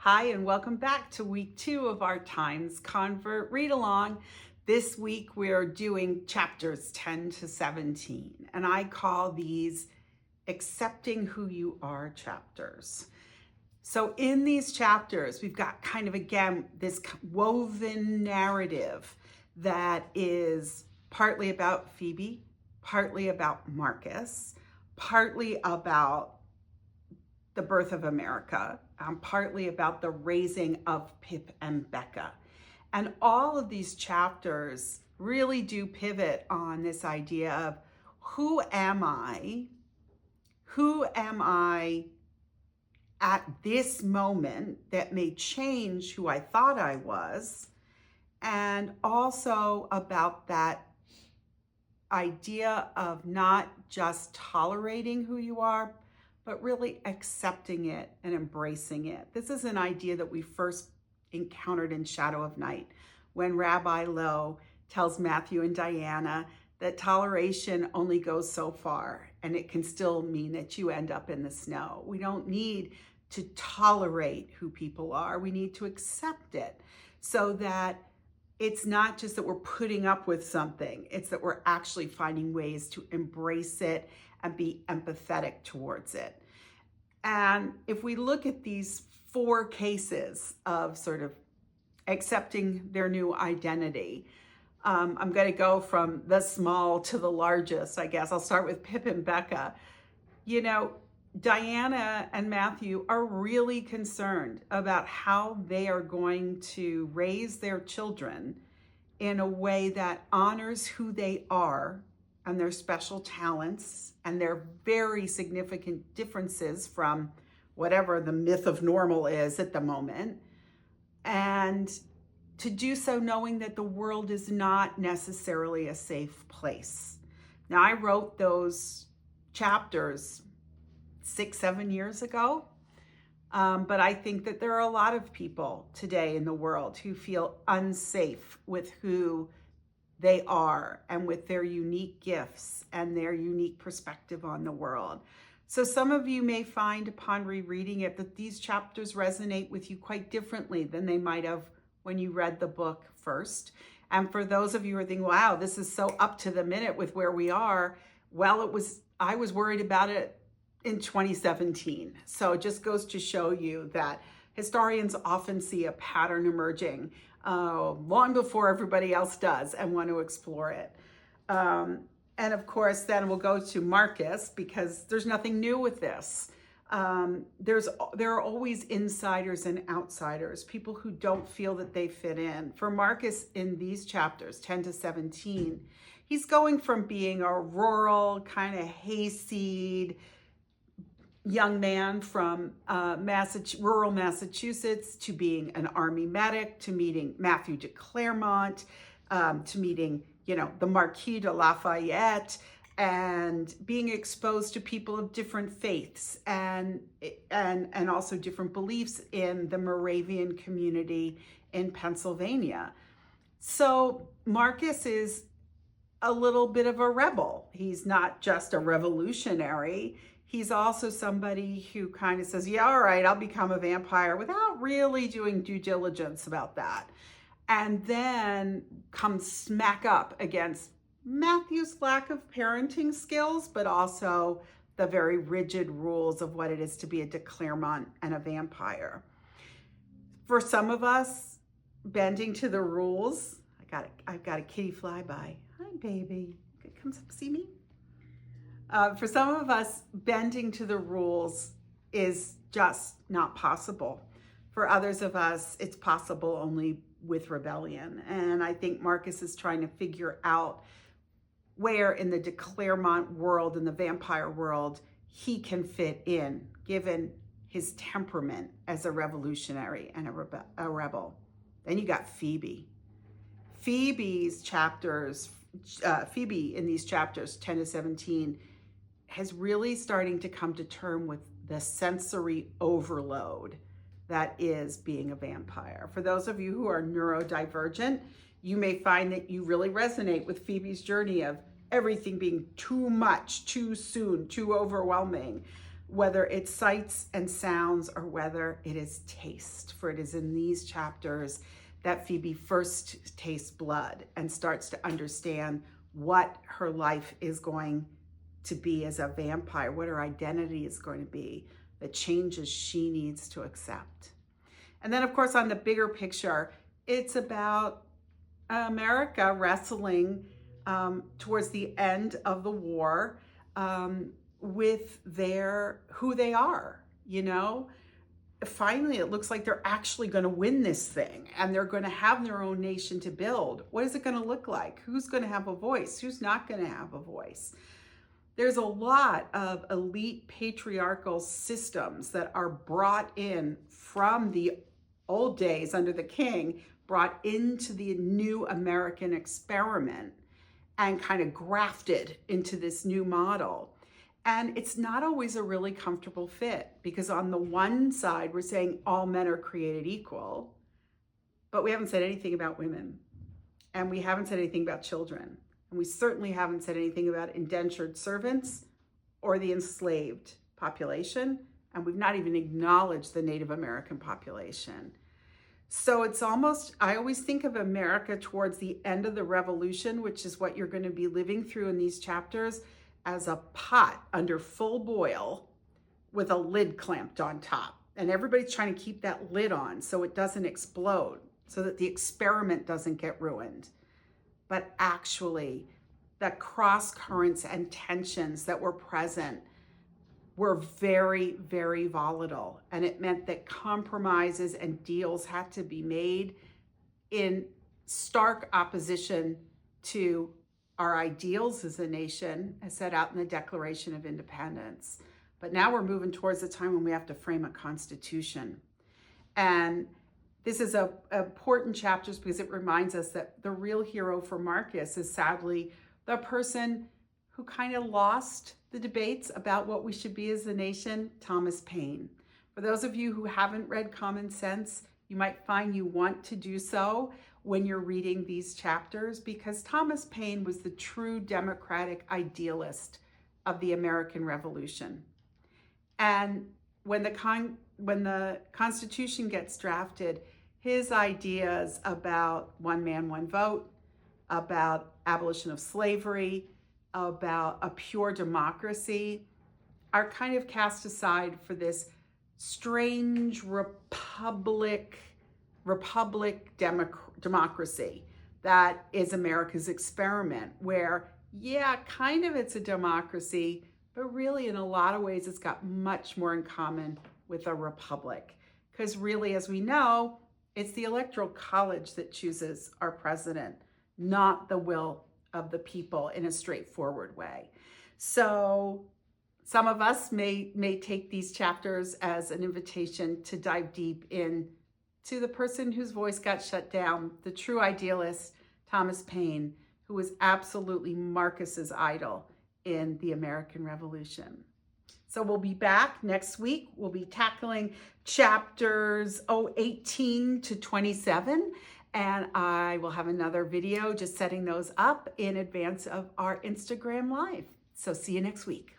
Hi, and welcome back to week 2 of our Times Convert read along. This week we're doing chapters 10 to 17, and I call these accepting who you are chapters. So in these chapters, we've got kind of, again, this woven narrative that is partly about Phoebe, partly about Marcus, partly about the birth of America, partly about the raising of Pip and Becca. And all of these chapters really do pivot on this idea of who am I? Who am I at this moment that may change who I thought I was? And also about that idea of not just tolerating who you are, but really accepting it and embracing it. This is an idea that we first encountered in Shadow of Night, when Rabbi Lowe tells Matthew and Diana that toleration only goes so far, and it can still mean that you end up in the snow. We don't need to tolerate who people are. We need to accept it so that it's not just that we're putting up with something, it's that we're actually finding ways to embrace it and be empathetic towards it. And if we look at these 4 cases of sort of accepting their new identity, I'm going to go from the small to the largest, I guess. I'll start with Pip and Becca. You know, Diana and Matthew are really concerned about how they are going to raise their children in a way that honors who they are and their special talents and their very significant differences from whatever the myth of normal is at the moment. And to do so knowing that the world is not necessarily a safe place. Now, I wrote those chapters 6-7 years ago, but I think that there are a lot of people today in the world who feel unsafe with who they are and with their unique gifts and their unique perspective on the world. So some of you may find upon rereading it that these chapters resonate with you quite differently than they might have when you read the book first. And for those of you who are thinking, wow, this is so up to the minute with where we are, well, I was worried about it in 2017. So it just goes to show you that historians often see a pattern emerging long before everybody else does and want to explore it. And of course, then we'll go to Marcus, because there's nothing new with this. There are always insiders and outsiders, people who don't feel that they fit in. For Marcus, in these chapters 10 to 17, he's going from being a rural, kind of hayseed young man from rural Massachusetts to being an Army medic, to meeting Matthew de Clermont, to meeting, the Marquis de Lafayette, and being exposed to people of different faiths and also different beliefs in the Moravian community in Pennsylvania. So Marcus is a little bit of a rebel. He's not just a revolutionary. He's also somebody who kind of says, yeah, all right, I'll become a vampire, without really doing due diligence about that. And then comes smack up against Matthew's lack of parenting skills, but also the very rigid rules of what it is to be a de Clermont and a vampire. For some of us, bending to the rules, I've got a kitty flyby. Hi, baby. Come see me. For some of us, bending to the rules is just not possible. For others of us, it's possible only with rebellion. And I think Marcus is trying to figure out where in the de Clermont world, in the vampire world, he can fit in, given his temperament as a revolutionary and a rebel. Then you got Phoebe. Phoebe in these chapters 10 to 17 has really starting to come to term with the sensory overload that is being a vampire. For those of you who are neurodivergent, you may find that you really resonate with Phoebe's journey of everything being too much, too soon, too overwhelming. whether it's sights and sounds or whether it is taste. For it is in these chapters that Phoebe first tastes blood and starts to understand what her life is going to be as a vampire, what her identity is going to be, the changes she needs to accept. And then, of course, on the bigger picture, it's about America wrestling towards the end of the war with who they are, you know? Finally, it looks like they're actually going to win this thing and they're going to have their own nation to build. What is it going to look like? Who's going to have a voice? Who's not going to have a voice? There's a lot of elite patriarchal systems that are brought in from the old days under the king, brought into the new American experiment and kind of grafted into this new model. And it's not always a really comfortable fit, because on the one side, we're saying all men are created equal, but we haven't said anything about women, and we haven't said anything about children, and we certainly haven't said anything about indentured servants or the enslaved population, and we've not even acknowledged the Native American population. So it's almost, I always think of America towards the end of the revolution, which is what you're going to be living through in these chapters, as a pot under full boil with a lid clamped on top. And everybody's trying to keep that lid on so it doesn't explode, so that the experiment doesn't get ruined. But actually, the cross currents and tensions that were present were very, very volatile. And it meant that compromises and deals had to be made in stark opposition to our ideals as a nation, as set out in the Declaration of Independence. But now we're moving towards a time when we have to frame a constitution. And this is a important chapters because it reminds us that the real hero for Marcus is sadly the person who kind of lost the debates about what we should be as a nation, Thomas Paine. For those of you who haven't read Common Sense, you might find you want to do so when you're reading these chapters, because Thomas Paine was the true democratic idealist of the American Revolution. And when the Constitution gets drafted, his ideas about one man, one vote, about abolition of slavery, about a pure democracy are kind of cast aside for this strange democracy that is America's experiment, where, yeah, kind of it's a democracy, but really in a lot of ways it's got much more in common with a republic. Because really, as we know, it's the Electoral College that chooses our president, not the will of the people in a straightforward way. So some of us may take these chapters as an invitation to dive deep in to the person whose voice got shut down, the true idealist, Thomas Paine, who was absolutely Marcus's idol in the American Revolution. So we'll be back next week. We'll be tackling chapters 18 to 27, and I will have another video just setting those up in advance of our Instagram Live. So see you next week.